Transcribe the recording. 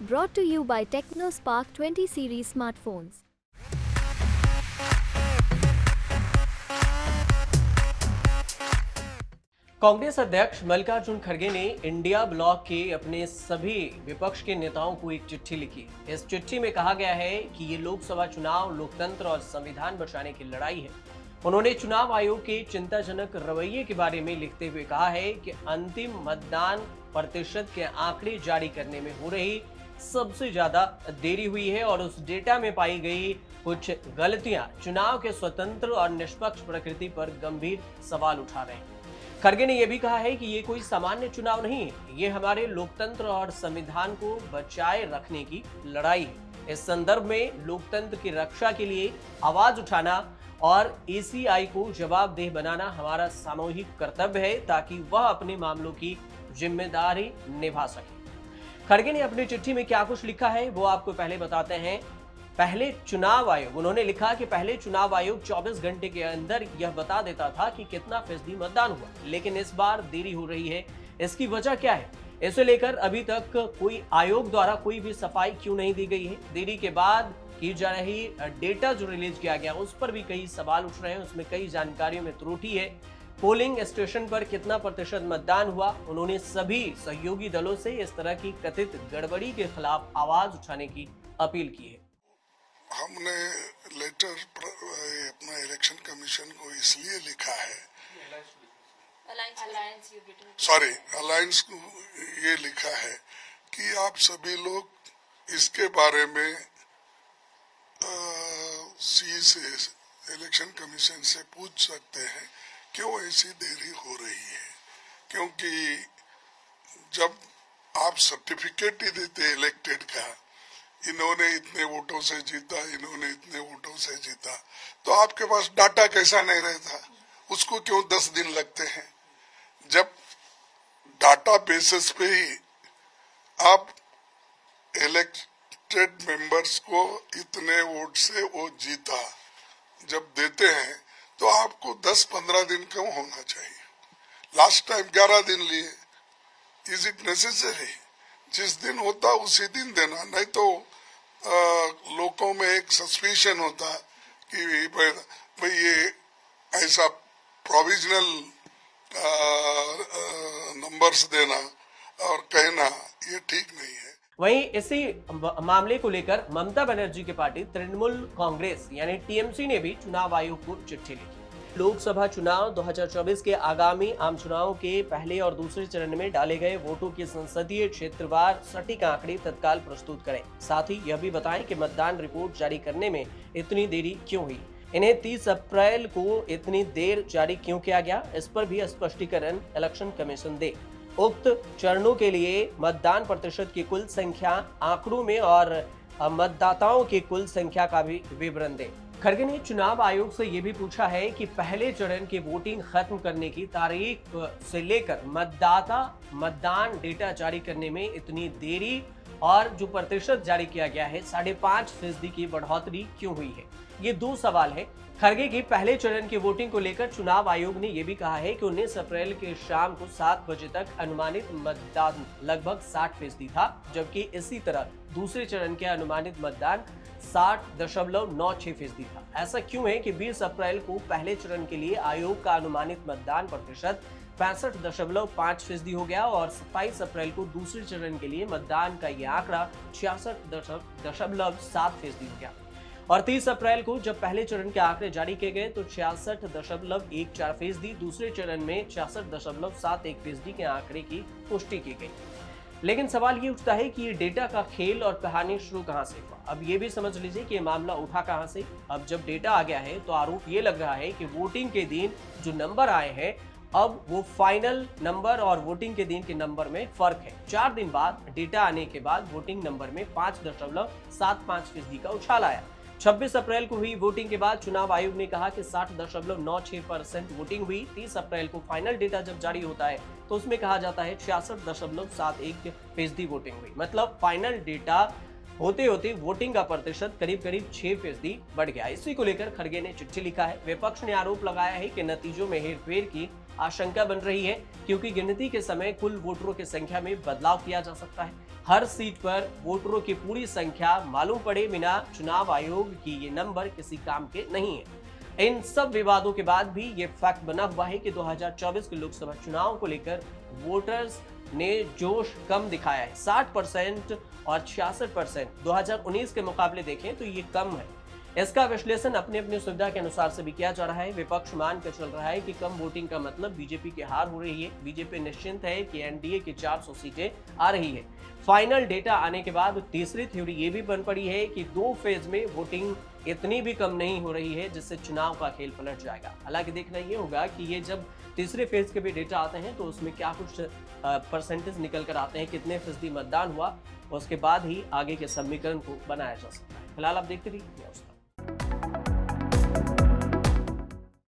Brought to you by TechnoSpark 20 series smartphones. Congress अध्यक्ष मल्लिकार्जुन खड़गे ने इंडिया ब्लॉक के अपने सभी विपक्ष के नेताओं को एक चिट्ठी लिखी। इस चिट्ठी में कहा गया है कि ये लोकसभा चुनाव लोकतंत्र और संविधान बचाने की लड़ाई है। उन्होंने चुनाव आयोग के चिंताजनक रवैये के बारे में लिखते हुए कहा है कि अंतिम मतदान प्रतिशत के आंकड़े जारी करने में हो रही सबसे ज्यादा देरी हुई है और उस डेटा में पाई गई कुछ गलतियां चुनाव के स्वतंत्र और निष्पक्ष प्रकृति पर गंभीर सवाल उठा रहे हैं। खड़गे ने यह भी कहा है कि ये कोई सामान्य चुनाव नहीं है, ये हमारे लोकतंत्र और संविधान को बचाए रखने की लड़ाई है। इस संदर्भ में लोकतंत्र की रक्षा के लिए आवाज उठाना और एसीआई को जवाबदेह बनाना हमारा सामूहिक कर्तव्य है ताकि वह अपने मामलों की जिम्मेदारी निभा सके। खड़गे ने अपनी चिट्ठी में क्या कुछ लिखा है वो आपको पहले बताते हैं। पहले चुनाव आयोग, उन्होंने लिखा कि पहले चुनाव आयोग 24 घंटे के अंदर यह बता देता था कि कितना फीसदी मतदान हुआ, लेकिन इस बार देरी हो रही है। इसकी वजह क्या है? इसे लेकर अभी तक कोई आयोग द्वारा कोई भी सफाई क्यों नहीं दी गई है? देरी के बाद की जा रही डेटा जो रिलीज किया गया उस पर भी कई सवाल उठ रहे हैं, उसमें कई जानकारियों में त्रुटि है। पोलिंग स्टेशन पर कितना प्रतिशत मतदान हुआ? उन्होंने सभी सहयोगी दलों से इस तरह की कथित गड़बड़ी के खिलाफ आवाज उठाने की अपील की है। हमने लेटर अपना इलेक्शन कमीशन को इसलिए लिखा है, अलायंस को ये लिखा है कि आप सभी लोग इसके बारे में सी से इलेक्शन कमीशन से पूछ सकते हैं क्यों ऐसी देरी हो रही है, क्योंकि जब आप सर्टिफिकेट ही देते इलेक्टेड का, इन्होंने इतने वोटों से जीता, इन्होंने इतने वोटों से जीता, तो आपके पास डाटा कैसा नहीं रहता? उसको क्यों 10 दिन लगते हैं? जब डाटा बेसिस पे ही आप इलेक्टेड मेंबर्स को इतने वोट से वो जीता जब देते हैं तो आपको 10-15 दिन क्यों होना चाहिए? लास्ट टाइम 11 दिन लिए। Is it necessary? जिस दिन होता उसी दिन देना, नहीं तो लोगों में एक सस्पिशन होता कि भाई ये ऐसा प्रोविजनल नंबर्स देना और कहना ये ठीक नहीं है। वहीं इसी मामले को लेकर ममता बनर्जी की पार्टी तृणमूल कांग्रेस यानी टीएमसी ने भी चुनाव आयोग को चिट्ठी लिखी। लोकसभा चुनाव 2024 के आगामी आम चुनाव के पहले और दूसरे चरण में डाले गए वोटों की संसदीय क्षेत्रवार सटीक आंकड़े तत्काल प्रस्तुत करें। साथ ही यह भी बताएं कि मतदान रिपोर्ट जारी करने में इतनी देरी क्यों हुई, इन्हें 30 अप्रैल को इतनी देर जारी क्यों किया गया, इस पर भी स्पष्टीकरण इलेक्शन कमीशन दे। उक्त चरणों के लिए मतदान प्रतिशत की कुल संख्या आंकड़ों में और मतदाताओं की कुल संख्या का भी विवरण दे। खड़गे ने चुनाव आयोग से यह भी पूछा है कि पहले चरण की वोटिंग खत्म करने की तारीख से लेकर मतदान डेटा जारी करने में इतनी देरी और जो प्रतिशत जारी किया गया है 5.5% की बढ़ोतरी क्यों हुई है? ये दो सवाल है। खड़गे की पहले चरण की वोटिंग को लेकर चुनाव आयोग ने यह भी कहा है कि 19 अप्रैल के शाम को 7 बजे तक अनुमानित मतदान लगभग 60% था, जबकि इसी तरह दूसरे चरण के अनुमानित मतदान 60.96% था। ऐसा क्यों है कि 20 अप्रैल को पहले चरण के लिए आयोग का अनुमानित मतदान प्रतिशत 65.5% हो गया और 27 अप्रैल को दूसरे चरण के लिए मतदान का यह आंकड़ा 66.7% हो गया और 30 अप्रैल को जब पहले चरण के आंकड़े जारी किए गए तो 66.14%, दूसरे चरण में 66.71% के आंकड़े की पुष्टि की गई। लेकिन सवाल ये उठता है कि ये डेटा का खेल और कहानी शुरू कहां से हुआ? अब ये भी समझ लीजिए कि ये मामला उठा कहां से। अब जब डेटा आ गया है तो आरोप ये लग रहा है कि वोटिंग के दिन जो नंबर आए हैं अब वो फाइनल नंबर और वोटिंग के दिन के नंबर में फर्क है। 4 दिन बाद डेटा आने के बाद वोटिंग नंबर में 5.75% का उछाल आया। 26 अप्रैल को हुई वोटिंग के बाद चुनाव आयोग ने कहा कि 60.96% वोटिंग हुई। 30 अप्रैल को फाइनल डेटा जब जारी होता है तो उसमें कहा जाता है 66.71% वोटिंग हुई। मतलब फाइनल डेटा होते होते वोटिंग का प्रतिशत करीब 6% बढ़ गया। इसी को लेकर खड़गे ने चिट्ठी लिखा है। विपक्ष ने आरोप लगाया है कि नतीजों में हेरफेर की आशंका बन रही है, क्योंकि गिनती के समय कुल वोटरों की संख्या में बदलाव किया जा सकता है। हर सीट पर वोटरों की पूरी संख्या मालूम पड़े बिना चुनाव आयोग की ये नंबर किसी काम के नहीं है। इन सब विवादों के बाद भी ये फैक्ट बना हुआ है कि 2024 के लोकसभा चुनाव को लेकर वोटर्स ने जोश कम दिखाया है। 60% और 66% 2019 के मुकाबले देखें तो ये कम है। इसका विश्लेषण अपनी अपनी सुविधा के अनुसार से भी किया जा रहा है। विपक्ष मान कर चल रहा है कि कम वोटिंग का मतलब बीजेपी की हार हो रही है। बीजेपी निश्चिंत है कि एनडीए की 400 सीटें आ रही है। फाइनल डेटा आने के बाद तीसरी थ्योरी ये भी बन पड़ी है कि 2 फेज में वोटिंग इतनी भी कम नहीं हो रही है जिससे चुनाव का खेल पलट जाएगा। हालांकि देखना ये होगा कि ये जब तीसरे फेज के भी डेटा आते हैं तो उसमें क्या कुछ परसेंटेज निकल कर आते हैं, कितने फीसदी मतदान हुआ, उसके बाद ही आगे के समीकरण को बनाया जा सकता है। फिलहाल आप देखते रहिए।